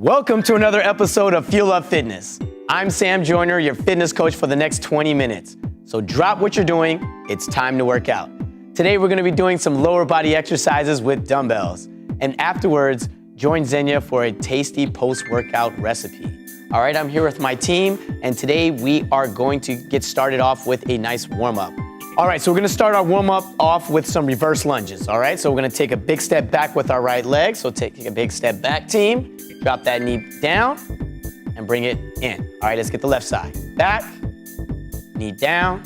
Welcome to another episode of Fuel Up Fitness. I'm Sam Joyner, your fitness coach for the next 20 minutes. So drop what you're doing, it's time to work out. Today we're gonna be doing some lower body exercises with dumbbells. And afterwards, join Xenia for a tasty post-workout recipe. All right, I'm here with my team, and today we are going to get started off with a nice warm-up. All right, so we're gonna start our warm-up off with some reverse lunges, all right? So we're gonna take a big step back with our right leg. So take a big step back, team. Drop that knee down and bring it in. All right, let's get the left side. Back, knee down,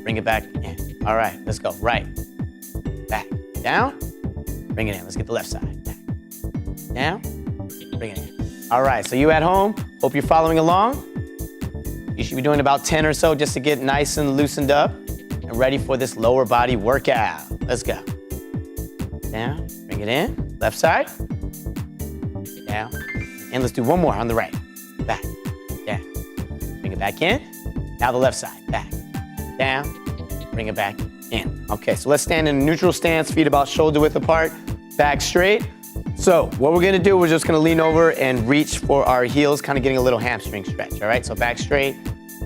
bring it back in. All right, let's go. Right, back, down, bring it in. Let's get the left side. Back, down, bring it in. All right, so you at home, hope you're following along. You should be doing about 10 or so just to get nice and loosened up and ready for this lower body workout. Let's go. Down, bring it in. Left side, down. And let's do one more on the right. Back, down. Bring it back in. Now the left side. Back, down. Bring it back in. Okay, so let's stand in a neutral stance, feet about shoulder width apart, back straight. So what we're gonna do, we're just gonna lean over and reach for our heels, kind of getting a little hamstring stretch, all right? So back straight,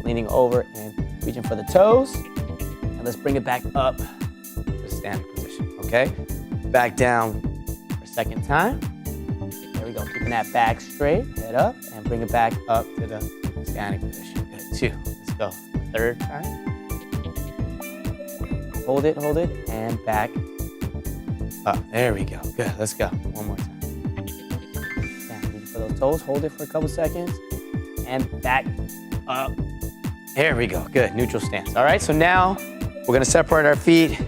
leaning over and reaching for the toes. And let's bring it back up to standing position, okay? Back down for a second time. There we go, keeping that back straight, head up, and bring it back up to the standing position. Good, 2, let's go. Third time. Hold it, and back up. There we go, good, let's go. One more time. Down, reach for those toes, hold it for a couple seconds, and back up. There we go, good, neutral stance. All right, so now we're gonna separate our feet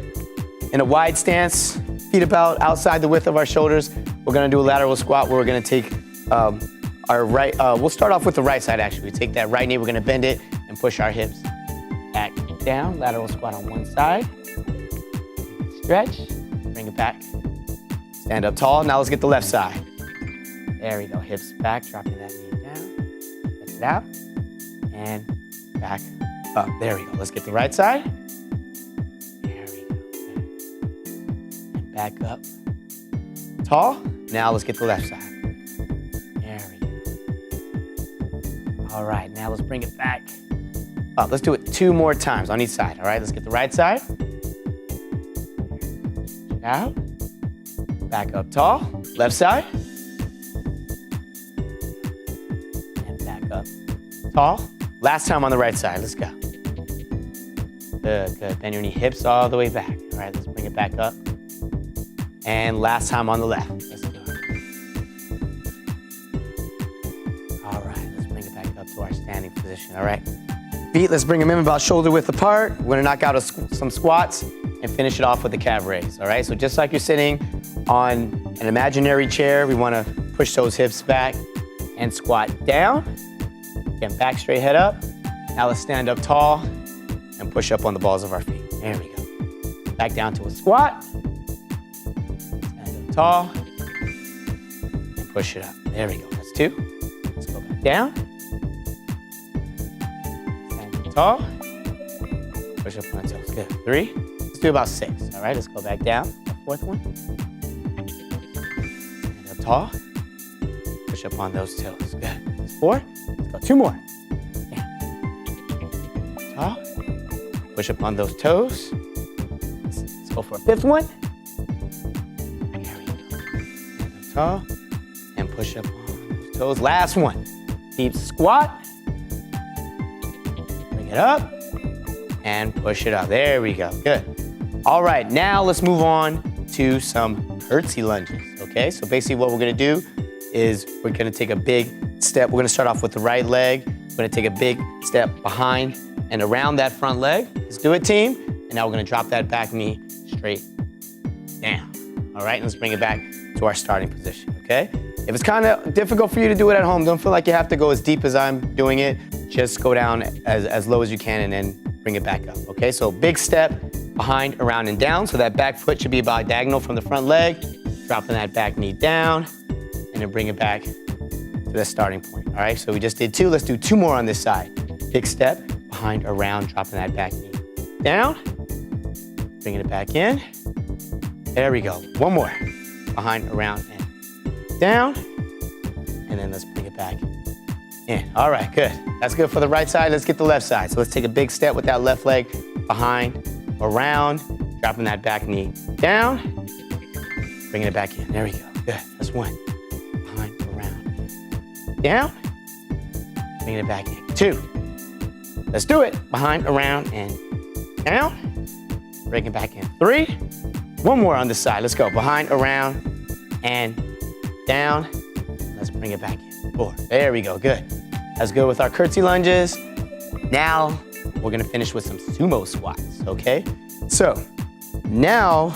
in a wide stance, feet about outside the width of our shoulders. We're gonna do a lateral squat where we're gonna take our right, we'll start off with the right side actually. We take that right knee, we're gonna bend it and push our hips back down. Lateral squat on one side. Stretch, bring it back. Stand up tall, now let's get the left side. There we go, hips back, dropping that knee down. Stretch it out, and back up. There we go, let's get the right side. There we go, and back up. Tall. Now let's get the left side. There we go. All right, now let's bring it back up. Let's do it 2 more times on each side. All right, let's get the right side. Out. Back up tall. Left side. And back up tall. Last time on the right side. Let's go. Good, good. Bend your knee, hips all the way back. All right, let's bring it back up. And last time on the left. Let's do it. All right, let's bring it back up to our standing position, all right? Feet, let's bring them in about shoulder width apart. We're gonna knock out some squats and finish it off with a calf raise, all right? So just like you're sitting on an imaginary chair, we wanna push those hips back and squat down. Again, back straight, head up. Now let's stand up tall and push up on the balls of our feet. There we go. Back down to a squat. Tall, and push it up. There we go, that's 2. Let's go back down. Stand tall, push up on the toes, good. 3, let's do about 6, all right? Let's go back down, the 4th one. Stand up tall, push up on those toes, good. That's 4, let's go 2 more. Yeah. Tall, push up on those toes. Let's go for a 5th one. Tall, and push up on those toes. Last one. Deep squat. Bring it up and push it up. There we go. Good. All right, now let's move on to some curtsy lunges. Okay, so basically what we're gonna do is we're gonna take a big step. We're gonna start off with the right leg. We're gonna take a big step behind and around that front leg. Let's do it, team. And now we're gonna drop that back knee straight down. All right, and let's bring it back to our starting position, okay? If it's kind of difficult for you to do it at home, don't feel like you have to go as deep as I'm doing it. Just go down as low as you can and then bring it back up, okay? So big step behind, around, and down. So that back foot should be about diagonal from the front leg. Dropping that back knee down and then bring it back to the starting point, all right? So we just did 2, let's do 2 more on this side. Big step, behind, around, dropping that back knee down. Bringing it back in. There we go, 1 more. Behind, around, and down. And and then let's bring it back in. All right, good. That's good for the right side. Let's get the left side. So let's take a big step with that left leg behind, around, dropping that back knee down, bringing it back in. There we go. Good. That's one. Behind, around, down, bringing it back in. Two. Let's do it. Behind, around, and down, bring it back in. Three. One more on this side. Let's go. Behind, around, and down. Let's bring it back in. Four. There we go. Good. That's good with our curtsy lunges. Now, we're gonna finish with some sumo squats, okay? So, now,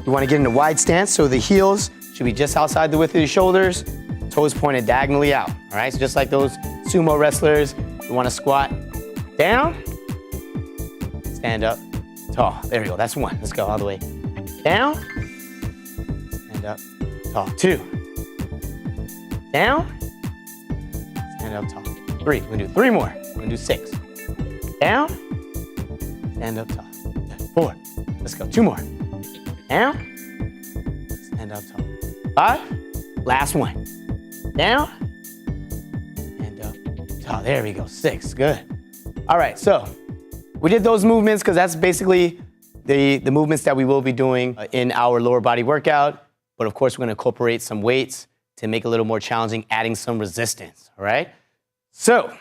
you wanna get in a wide stance, so the heels should be just outside the width of your shoulders, toes pointed diagonally out, all right? So just like those sumo wrestlers, you wanna squat down, stand up, tall. There we go, that's one. Let's go all the way down, stand up, tall. Two, down, stand up tall. Three, we're gonna do three more. We're gonna do six. Down, stand up tall. Four, let's go, two more. Down, stand up tall. Five, last one. Down, stand up tall. There we go, six, good. All right, so we did those movements because that's basically the movements that we will be doing in our lower body workout. But of course, we're gonna incorporate some weights to make it a little more challenging, adding some resistance, all right? So,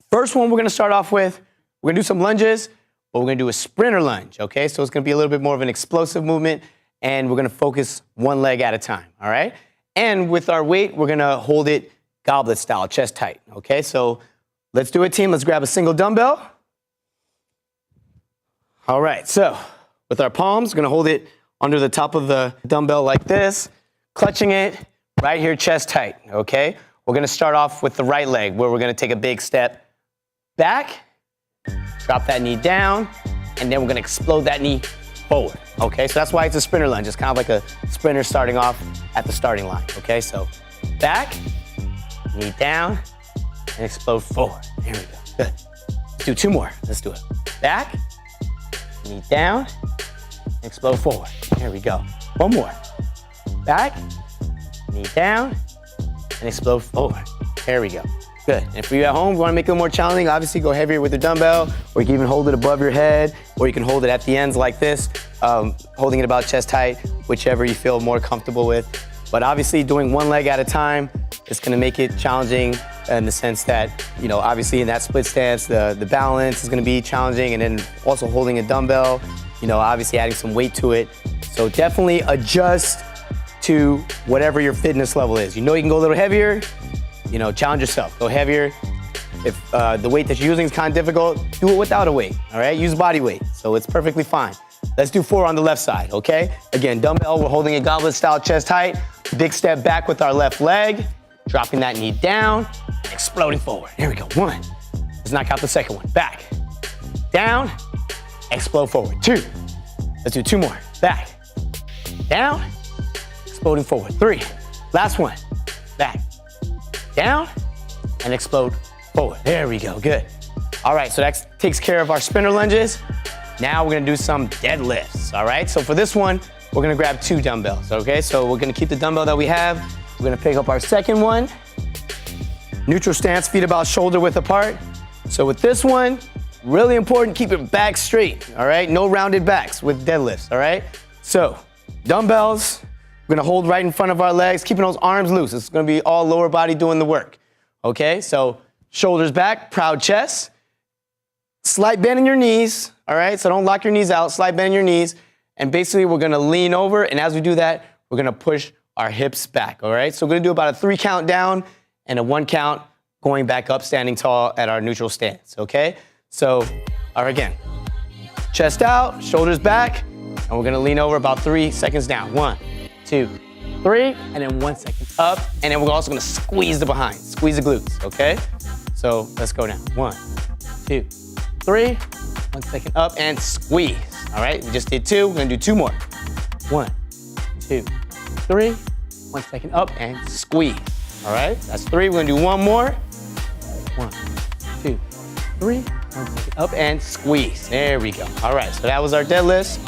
first one we're gonna start off with, we're gonna do some lunges, but we're gonna do a sprinter lunge, okay? So it's gonna be a little bit more of an explosive movement, and we're gonna focus one leg at a time, all right? And with our weight, we're gonna hold it goblet style, chest tight, okay? So let's do it, team. Let's grab a single dumbbell. All right, so with our palms, we're gonna hold it under the top of the dumbbell like this, clutching it right here, chest tight, okay? We're gonna start off with the right leg, where we're gonna take a big step back, drop that knee down, and then we're gonna explode that knee forward, okay? So that's why it's a sprinter lunge. It's kind of like a sprinter starting off at the starting line, okay? So back, knee down, and explode forward. There we go, good. Let's do two more, let's do it. Back, knee down, explode forward. There we go. One more. Back, knee down, and explode forward. There we go. Good. And for you at home, if you want to make it a little more challenging, obviously go heavier with the dumbbell, or you can even hold it above your head, or you can hold it at the ends like this, holding it about chest height, whichever you feel more comfortable with. But obviously doing one leg at a time, it's going to make it challenging in the sense that, you know, obviously in that split stance, the balance is going to be challenging, and then also holding a dumbbell, you know, obviously adding some weight to it. So definitely adjust to whatever your fitness level is. You know you can go a little heavier, you know, challenge yourself, go heavier. If the weight that you're using is kind of difficult, do it without a weight, all right? Use body weight, so it's perfectly fine. Let's do four on the left side, okay? Again, dumbbell, we're holding a goblet style chest height, big step back with our left leg, dropping that knee down, exploding forward. Here we go, one. Let's knock out the second one. Back, down, explode forward. Two, let's do two more. Back, down, exploding forward. Three, last one. Back, down, and explode forward. There we go, good. All right, so that takes care of our sprinter lunges. Now we're gonna do some deadlifts, all right? So for this one, we're gonna grab two dumbbells, okay? So we're gonna keep the dumbbell that we have. We're gonna pick up our second one. Neutral stance, feet about shoulder width apart. So with this one, really important, keep your back straight, all right? No rounded backs with deadlifts, all right? So dumbbells, we're gonna hold right in front of our legs, keeping those arms loose. It's gonna be all lower body doing the work, okay? So shoulders back, proud chest. Slight bend in your knees, all right? So don't lock your knees out, slight bend in your knees. And basically we're gonna lean over, and as we do that, we're gonna push our hips back, all right? So we're gonna do about a 3 count down and a 1 count going back up, standing tall at our neutral stance, okay? So, all right, again, chest out, shoulders back, and we're gonna lean over about 3 seconds down. 1, 2, 3, and then 1 second up, and then we're also gonna squeeze the behind, squeeze the glutes, okay? So let's go now. 1, 2, 3, 1 second up, and squeeze, all right? We just did 2, we're gonna do 2 more. 1, 2, 3, 1 second up, and squeeze, all right? That's 3, we're gonna do 1 more. 1, 2, 3, 1 second up, and squeeze. There we go. All right, so that was our deadlifts.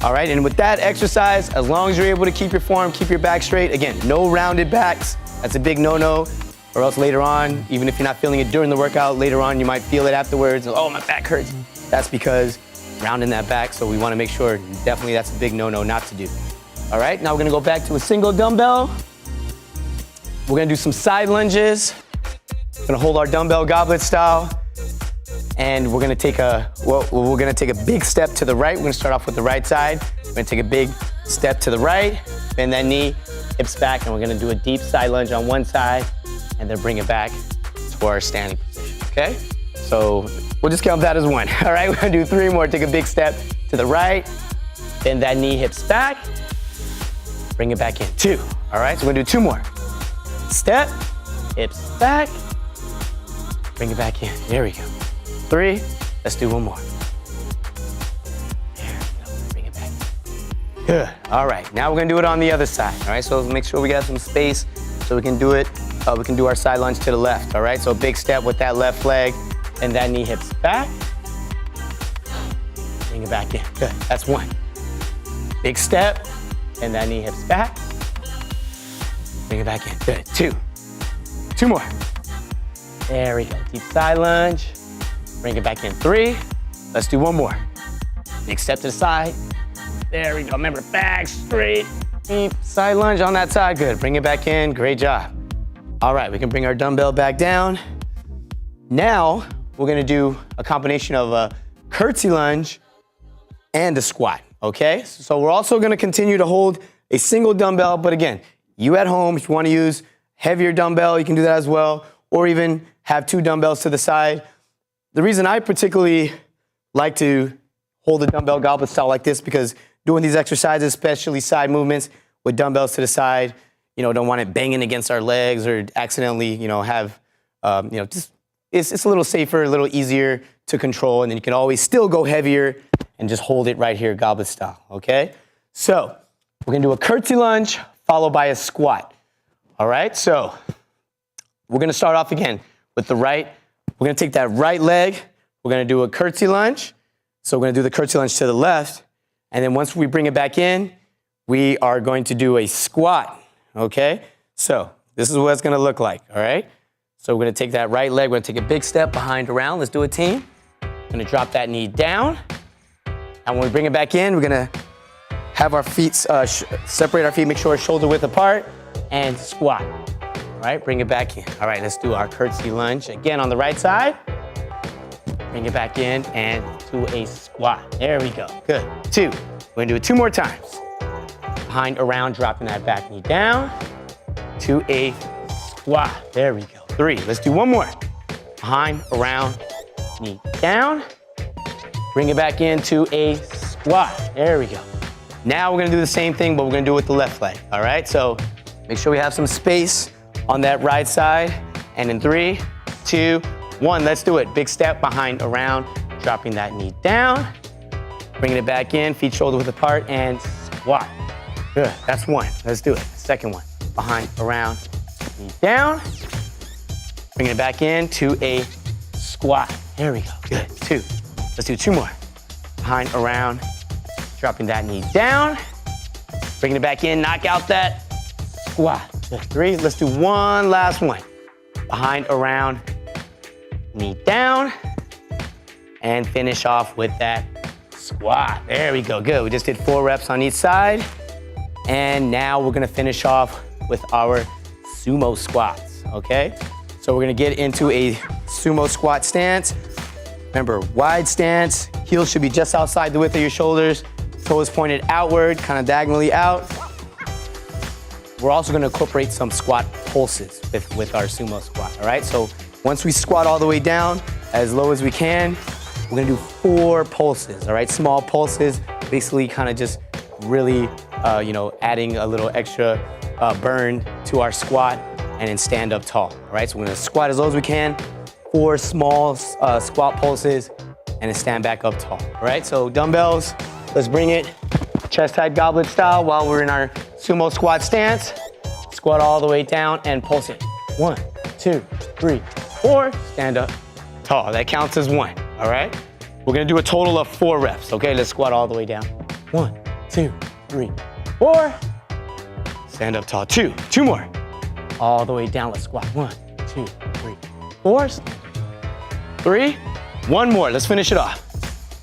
All right, and with that exercise, as long as you're able to keep your form, keep your back straight, again, no rounded backs, That's a big no-no, or else later on, even if you're not feeling it during the workout, later on you might feel it afterwards. Oh, my back hurts. That's because rounding that back, so we want to make sure definitely that's a big no-no not to do. All right, now we're gonna go back to a single dumbbell. We're gonna do some side lunges. We're gonna hold our dumbbell goblet style, and we're gonna take a big step to the right. We're gonna start off with the right side. We're gonna take a big step to the right, bend that knee, hips back, and we're gonna do a deep side lunge on one side, and then bring it back to our standing position, okay? So we'll just count that as one, all right? We're gonna do 3 more. Take a big step to the right, bend that knee, hips back, bring it back in, 2. All right, so we're gonna do 2 more. Step, hips back, bring it back in. There we go. 3, let's do 1 more. There we go, bring it back. Good, all right, now we're gonna do it on the other side, all right? So let's make sure we got some space so we can do it. We can do our side lunge to the left, all right? So a big step with that left leg, and that knee hips back. Bring it back in, good, that's 1. Big step, and that knee hips back. Bring it back in, good, 2. 2 more. There we go, deep side lunge. Bring it back in, 3. Let's do 1 more. Big step to the side. There we go, remember back, straight, deep side lunge on that side, good. Bring it back in, great job. All right, we can bring our dumbbell back down. Now, we're gonna do a combination of a curtsy lunge and a squat, okay? So we're also gonna continue to hold a single dumbbell, but again, you at home, if you wanna use heavier dumbbell, you can do that as well, or even have 2 dumbbells to the side. The reason I particularly like to hold a dumbbell goblet style like this, because doing these exercises, especially side movements with dumbbells to the side, don't want it banging against our legs or accidentally, have, just, it's a little safer, a little easier to control, and then you can always still go heavier and just hold it right here, goblet style, okay? So we're gonna do a curtsy lunge followed by a squat, all right? So we're gonna start off again with the right. We're gonna take that right leg, we're gonna do a curtsy lunge. So we're gonna do the curtsy lunge to the left, and then once we bring it back in, we are going to do a squat, okay? So this is what it's gonna look like, all right? So we're gonna take that right leg, we're gonna take a big step behind around. Let's do it, team. We're gonna drop that knee down. And when we bring it back in, we're gonna have our feet, separate our feet, make sure shoulder width apart, and squat. All right, bring it back in. All right, let's do our curtsy lunge. Again, on the right side. Bring it back in and do a squat. There we go, good. 2, we're gonna do it 2 more times. Behind around, dropping that back knee down to a squat. There we go. 3, let's do 1 more. Behind, around, knee down. Bring it back into a squat. There we go. Now we're gonna do the same thing, but we're gonna do it with the left leg, all right? So make sure we have some space on that right side. And in 3, 2, 1, let's do it. Big step behind, around, dropping that knee down. Bringing it back in, feet shoulder width apart, and squat. Good, that's 1. Let's do it. Second one, behind, around, knee down. Bringing it back in to a squat. There we go, good. 2, let's do 2 more. Behind, around, dropping that knee down. Bringing it back in, knock out that squat. Good. 3, let's do 1 last one. Behind, around, knee down. And finish off with that squat. There we go, good. We just did 4 reps on each side. And now we're gonna finish off with our sumo squats, okay? So we're gonna get into a sumo squat stance. Remember, wide stance, heels should be just outside the width of your shoulders, toes pointed outward, kind of diagonally out. We're also gonna incorporate some squat pulses with our sumo squat, all right? So once we squat all the way down, as low as we can, we're gonna do 4 pulses, all right? Small pulses, basically kind of just really, adding a little extra burn to our squat, and then stand up tall, all right? So we're gonna squat as low as we can, 4 small squat pulses, and then stand back up tall, all right? So dumbbells, let's bring it chest high goblet style while we're in our sumo squat stance. Squat all the way down and pulse it. 1, 2, 3, 4, stand up tall. That counts as 1, all right? We're gonna do a total of 4 reps, okay? Let's squat all the way down. 1, 2, 3, 4. Stand up tall, 2 more. all the way down. Let's squat. 1, 2, 3, 4. 3. One more. Let's finish it off.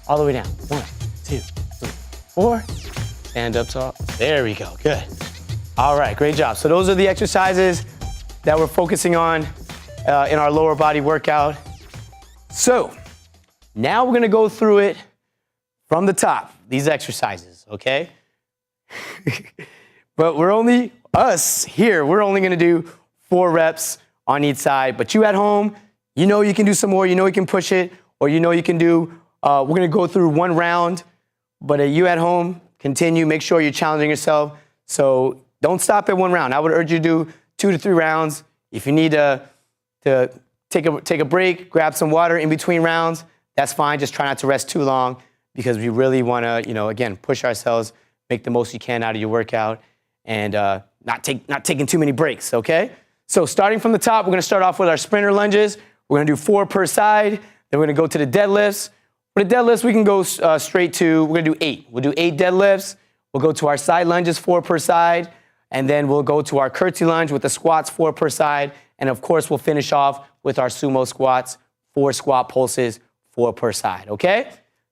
All the way down. 1, 2, 3, 4. Stand up tall. There we go. Good. All right, great job. So those are the exercises that we're focusing on in our lower body workout. So now we're gonna go through it from the top, these exercises, okay? But we're only gonna do 4 reps on each side. But you at home, you know you can do some more, you know you can push it, or you know you can do, we're gonna go through 1 round, but you at home, continue, make sure you're challenging yourself. So don't stop at 1 round. I would urge you to do 2 to 3 rounds. If you need to take a break, grab some water in between rounds, that's fine. Just try not to rest too long because we really wanna, again, push ourselves, make the most you can out of your workout, and not taking too many breaks, okay? So starting from the top, we're gonna start off with our sprinter lunges. We're gonna do 4 per side. Then we're gonna go to the deadlifts. For the deadlifts, we can go straight to, we're gonna do 8. We'll do 8 deadlifts. We'll go to our side lunges, 4 per side. And then we'll go to our curtsy lunge with the squats, 4 per side. And of course, we'll finish off with our sumo squats, 4 squat pulses, 4 per side, okay?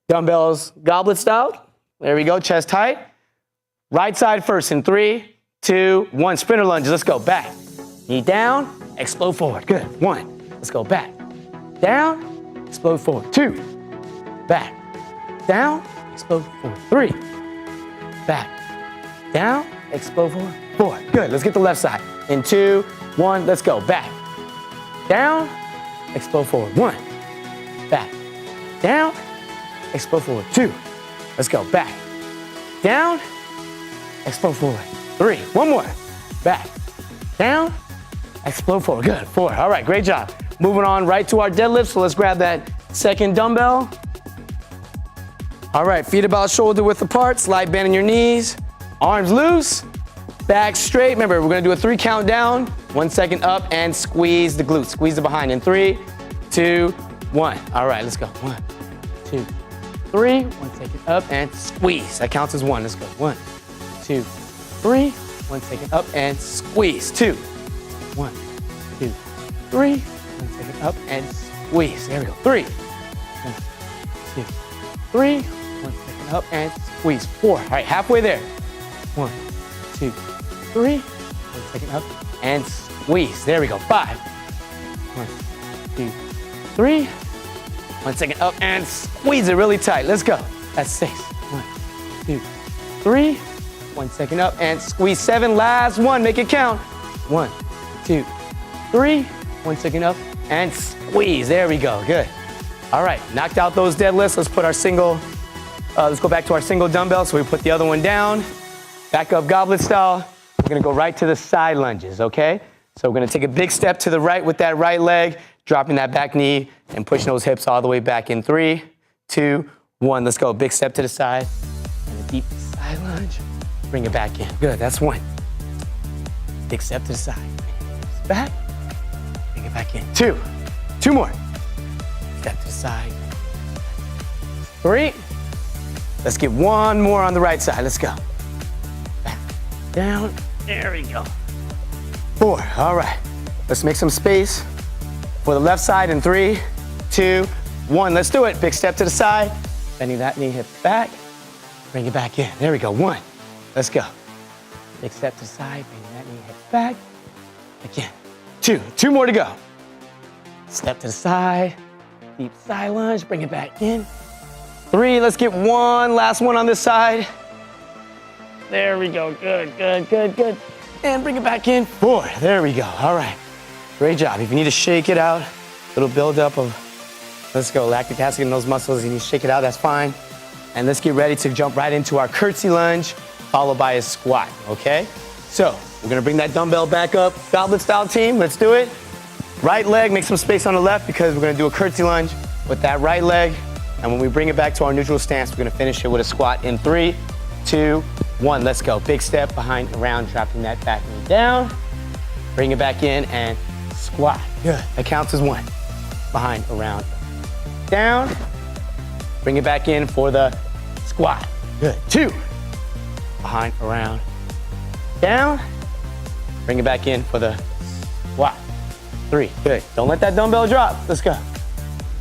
Dumbbells, goblet style. There we go, chest height. Right side first in 3, 2, 1. Sprinter lunges, let's go, back. Knee down, explode forward, good. 1, let's go, back. Down, explode forward. 2, back. Down, explode forward. 3, back. Down, explode forward. 4, good. Let's get the left side. In 2, 1, let's go. Back. Down, explode forward. 1, back. Down, explode forward. 2, let's go. Back. Down, explode forward. 3, 1 more. Back. Down, explode forward. Good. 4. All right, great job. Moving on right to our deadlift. So let's grab that second dumbbell. All right, feet about shoulder width apart. Slight bend in your knees. Arms loose. Back straight. Remember, we're gonna do a 3 count down, 1 second up, and squeeze the glutes. Squeeze the behind in 3, 2, 1. All right, let's go. 1, 2, 3. 1 second up and squeeze. That counts as 1. Let's go. 1, 2, 3. 1 second up and squeeze. 2, 1, 2, 3. 1 second up and squeeze. There we go. 3, 1, 2, 3. 1 second up and squeeze. 4. All right, halfway there. 1, 2, 3. 1 second up and squeeze. There we go. 5. 1, 2, 3. 1 second up and squeeze it really tight. Let's go. That's 6. 1, 2, 3. 1 second up and squeeze. 7. Last one. Make it count. 1, 2, 3. 1 second up and squeeze. There we go. Good. All right. Knocked out those deadlifts. Let's put our single. Let's go back to our single dumbbell. So we put the other one down. Back up goblet style. We're gonna go right to the side lunges, okay? So we're gonna take a big step to the right with that right leg, dropping that back knee and pushing those hips all the way back in 3, 2, 1. Let's go, big step to the side and a deep side lunge. Bring it back in, good, that's 1. Big step to the side, hips back, bring it back in. 2, 2 more. Step to the side. 3, let's get 1 more on the right side, let's go. Down, there we go. 4, all right. Let's make some space for the left side in 3, 2, 1. Let's do it. Big step to the side, bending that knee, hip back, bring it back in. There we go, 1. Let's go. Big step to the side, bending that knee, hip back, again. 2, 2 more to go. Step to the side, deep side lunge, bring it back in. 3, let's get 1, last one on this side. There we go, good, good, good, good. And bring it back in. 4, there we go, all right. Great job. If you need to shake it out, little buildup of, let's go, lactic acid in those muscles. You need to shake it out, that's fine. And let's get ready to jump right into our curtsy lunge, followed by a squat, okay? So, we're gonna bring that dumbbell back up. Goblet style team, let's do it. Right leg, make some space on the left because we're gonna do a curtsy lunge with that right leg. And when we bring it back to our neutral stance, we're gonna finish it with a squat in 3, 2, 1, let's go. Big step behind, around, dropping that back knee down. Bring it back in and squat. Good. That counts as 1. Behind, around, down. Bring it back in for the squat. Good. 2. Behind, around, down. Bring it back in for the squat. 3, good. Don't let that dumbbell drop. Let's go.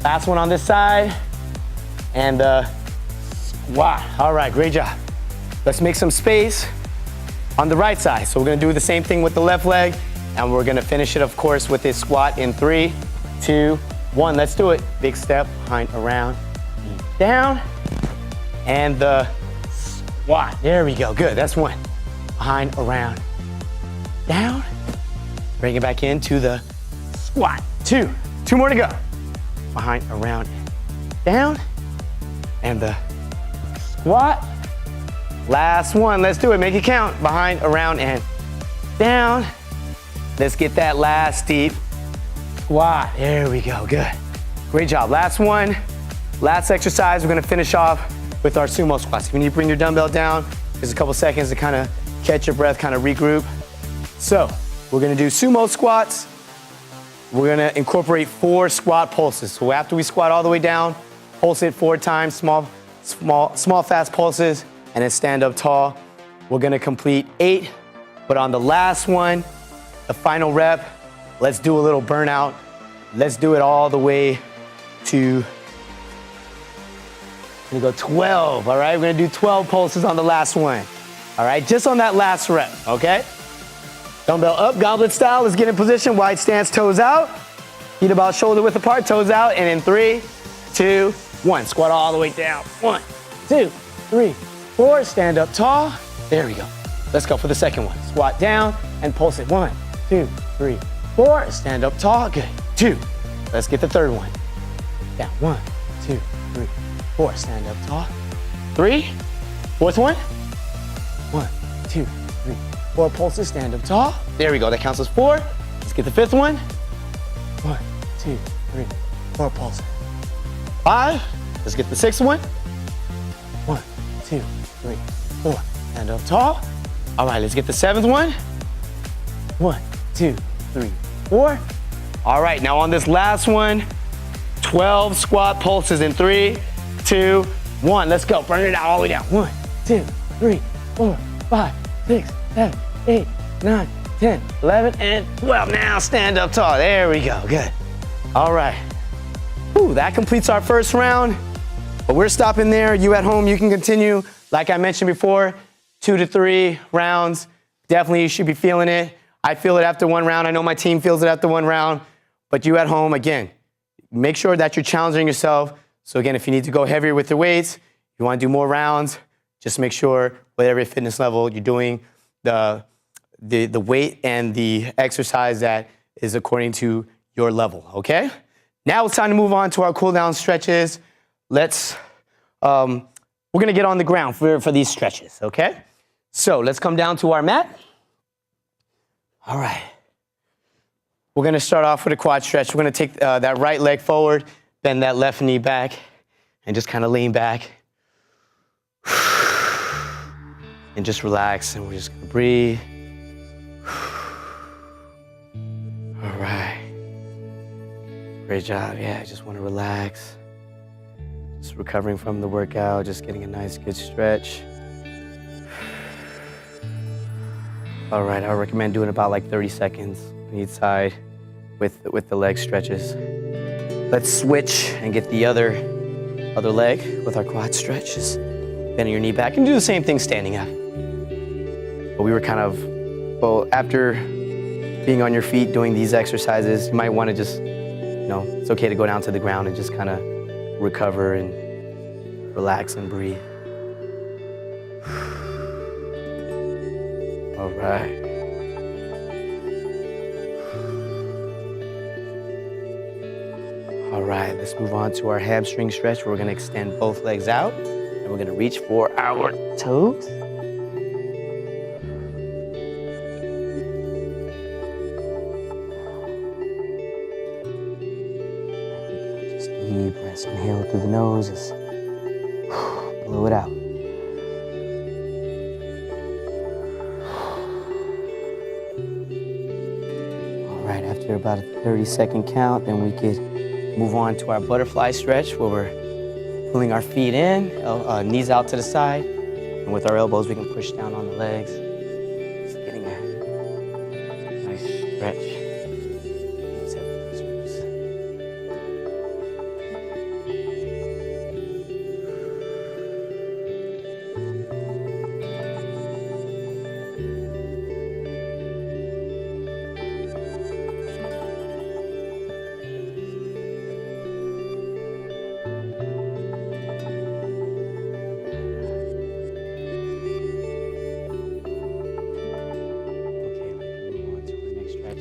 Last one on this side. And squat. All right, great job. Let's make some space on the right side. So we're gonna do the same thing with the left leg, and we're gonna finish it, of course, with a squat in 3, 2, 1. Let's do it. Big step, behind, around, down, and the squat. There we go, good, that's 1. Behind, around, down. Bring it back into the squat. 2 more to go. Behind, around, down, and the squat. Last one, let's do it, make it count. Behind, around, and down. Let's get that last deep squat. There we go, good. Great job, last one. Last exercise, we're gonna finish off with our sumo squats. If you need to bring your dumbbell down, there's a couple seconds to kind of catch your breath, kind of regroup. So, we're gonna do sumo squats. We're gonna incorporate 4 squat pulses. So after we squat all the way down, pulse it 4 times, small, fast pulses, and then stand up tall. We're gonna complete 8, but on the last one, the final rep, let's do a little burnout. Let's do it all the way to, we're gonna go 12, all right? We're gonna do 12 pulses on the last one, all right? Just on that last rep, okay? Dumbbell up, goblet style. Let's get in position, wide stance, toes out. Feet about shoulder width apart, toes out, and in 3, 2, 1. Squat all the way down. 1, 2, 3, 4, stand up tall. There we go. Let's go for the second one. Squat down and pulse it. 1, 2, 3, 4, stand up tall, good. 2, let's get the third one. Down, 1, 2, 3, 4, stand up tall. 3, fourth one. 1, 2, 3, 4 pulses, stand up tall. There we go, that counts as 4. Let's get the fifth one. 1, 2, 3, 4 pulses. 5, let's get the sixth one. 1, 2, 3, 4, stand up tall. All right, let's get the seventh one. 1, 2, 3, 4. All right, now on this last one, 12 squat pulses in 3, 2, 1. Let's go, burn it out all the way down. 1, 2, 3, 4, 5, 6, 7, 8, 9, 10, 11, and 12. Now stand up tall. There we go, good. All right. Whew, that completes our first round, but we're stopping there. You at home, you can continue. Like I mentioned before, 2 to 3 rounds. Definitely you should be feeling it. I feel it after 1 round. I know my team feels it after 1 round, but you at home, again, make sure that you're challenging yourself. So again, if you need to go heavier with your weights, you want to do more rounds, just make sure whatever your fitness level you're doing, the weight and the exercise that is according to your level, okay? Now it's time to move on to our cool down stretches. We're gonna get on the ground for these stretches, okay? So let's come down to our mat. All right. We're gonna start off with a quad stretch. We're gonna take that right leg forward, bend that left knee back, and just kind of lean back. And just relax, and we're just gonna breathe. All right. Great job, yeah, I just wanna relax. Just recovering from the workout, just getting a nice, good stretch. All right, I recommend doing about like 30 seconds on each side with the leg stretches. Let's switch and get the other leg with our quad stretches. Bending your knee back and do the same thing standing up. But we were kind of, well, after being on your feet doing these exercises, you might want to just, it's okay to go down to the ground and just kind of recover and relax and breathe. All right. All right, let's move on to our hamstring stretch. We're gonna extend both legs out and we're gonna reach for our toes. Just deep breaths, inhale through the nose, just blow it out. After about a 30-second count, then we could move on to our butterfly stretch where we're pulling our feet in, knees out to the side, and with our elbows we can push down on the legs. Just getting a nice stretch.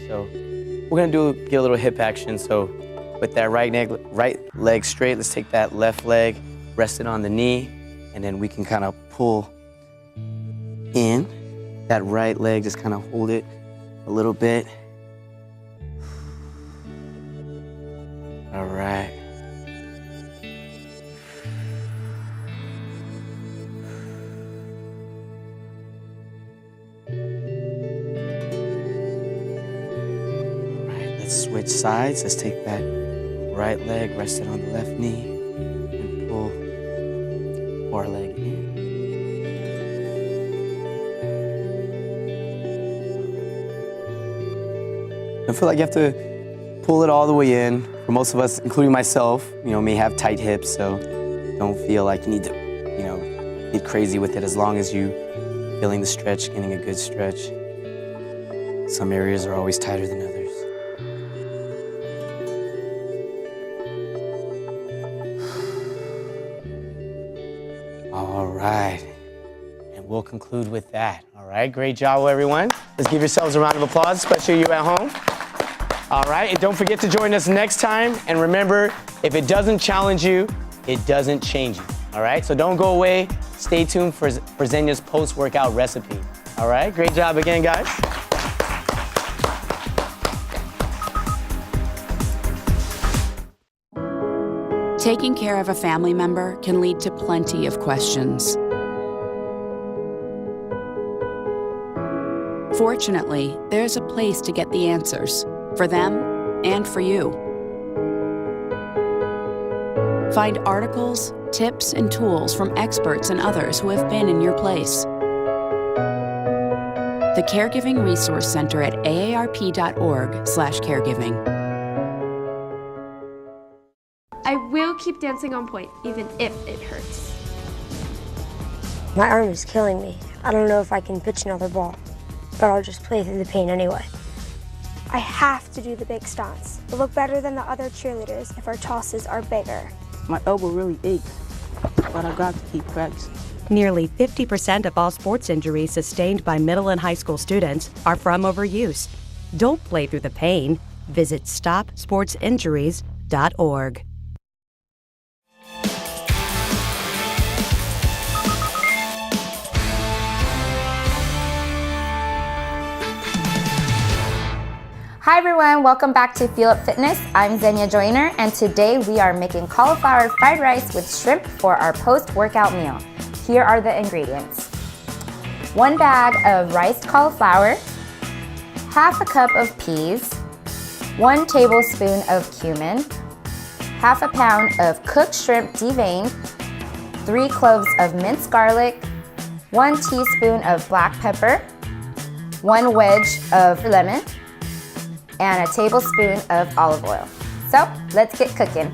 So we're gonna get a little hip action. So with that right leg straight, let's take that left leg, rest it on the knee, and then we can kind of pull in. That right leg, just kind of hold it a little bit. All right. Switch sides. Let's take that right leg, rest it on the left knee, and pull our leg in. I feel like you have to pull it all the way in. For most of us, including myself, may have tight hips, so don't feel like you need to, get crazy with it as long as you feeling the stretch, getting a good stretch. Some areas are always tighter than others. All right, and we'll conclude with that. All right, great job, everyone. Let's give yourselves a round of applause, especially you at home. All right, and don't forget to join us next time. And remember, if it doesn't challenge you, it doesn't change you. All right, so don't go away. Stay tuned for Zenya's post-workout recipe. All right, great job again, guys. Taking care of a family member can lead to plenty of questions. Fortunately, there's a place to get the answers, for them and for you. Find articles, tips, and tools from experts and others who have been in your place. The Caregiving Resource Center at aarp.org/caregiving. I will keep dancing on point, even if it hurts. My arm is killing me. I don't know if I can pitch another ball, but I'll just play through the pain anyway. I have to do the big stunts. We'll look better than the other cheerleaders if our tosses are bigger. My elbow really aches, but I got to keep practicing. Nearly 50% of all sports injuries sustained by middle and high school students are from overuse. Don't play through the pain. Visit stopsportsinjuries.org. Hi everyone, welcome back to Feel Up Fitness. I'm Zenya Joyner, and today we are making cauliflower fried rice with shrimp for our post-workout meal. Here are the ingredients. 1 bag of riced cauliflower, half a cup of peas, 1 tablespoon of cumin, half a pound of cooked shrimp deveined, 3 cloves of minced garlic, 1 teaspoon of black pepper, 1 wedge of lemon, and a tablespoon of olive oil. So let's get cooking.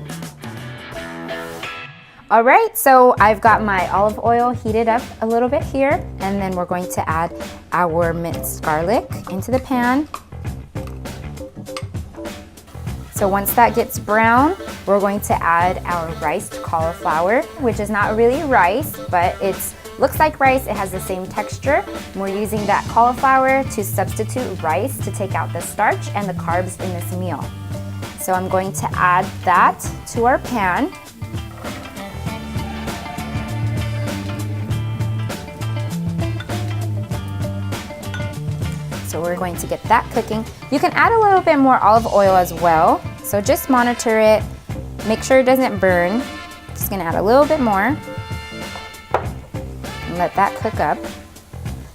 All right, so I've got my olive oil heated up a little bit here, and then we're going to add our minced garlic into the pan. So once that gets brown, we're going to add our riced cauliflower, which is not really rice, but it's looks like rice. It has the same texture. We're using that cauliflower to substitute rice to take out the starch and the carbs in this meal. So I'm going to add that to our pan. So we're going to get that cooking. You can add a little bit more olive oil as well. So just monitor it, make sure it doesn't burn. Just gonna add a little bit more. And let that cook up.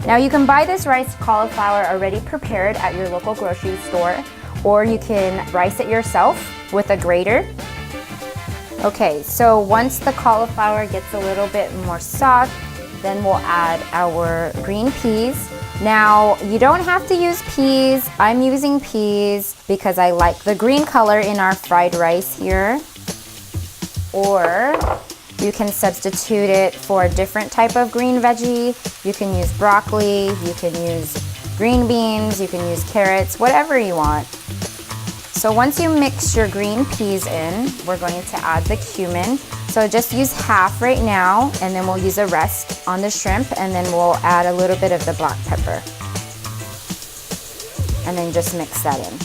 Now you can buy this riced cauliflower already prepared at your local grocery store, or you can rice it yourself with a grater. Okay, so once the cauliflower gets a little bit more soft, then we'll add our green peas. Now, you don't have to use peas. I'm using peas because I like the green color in our fried rice here. Or you can substitute it for a different type of green veggie. You can use broccoli, you can use green beans, you can use carrots, whatever you want. So once you mix your green peas in, we're going to add the cumin. So just use half right now, and then we'll use the rest on the shrimp, and then we'll add a little bit of the black pepper. and then just mix that in.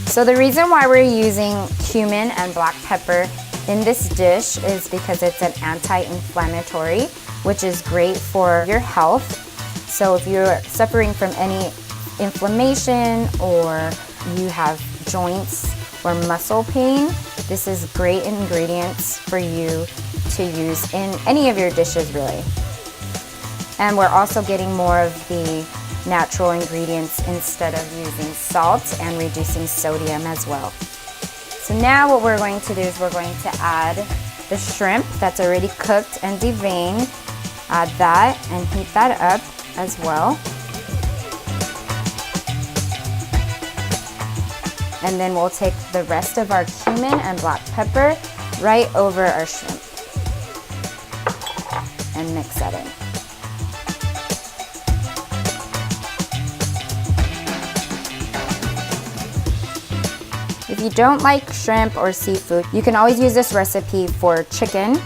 So the reason why we're using cumin and black pepper in this dish is because it's an anti-inflammatory, which is great for your health. So if you're suffering from any inflammation or you have joints or muscle pain, this is great ingredients for you to use in any of your dishes really. And we're also getting more of the natural ingredients instead of using salt and reducing sodium as well. So now what we're going to do is we're going to add the shrimp that's already cooked and deveined. Add that and heat that up as well. And then we'll take the rest of our cumin and black pepper right over our shrimp and mix that in. If you don't like shrimp or seafood, you can always use this recipe for chicken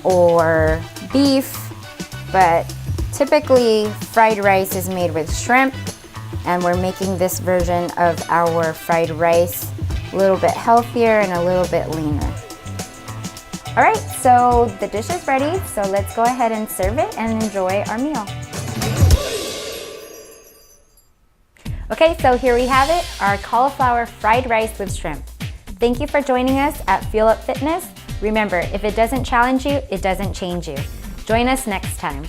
or beef, but typically fried rice is made with shrimp, and we're making this version of our fried rice a little bit healthier and a little bit leaner. All right, so the dish is ready, so let's go ahead and serve it and enjoy our meal. Okay, so here we have it, our cauliflower fried rice with shrimp. Thank you for joining us at Fuel Up Fitness. Remember, if it doesn't challenge you, it doesn't change you. Join us next time.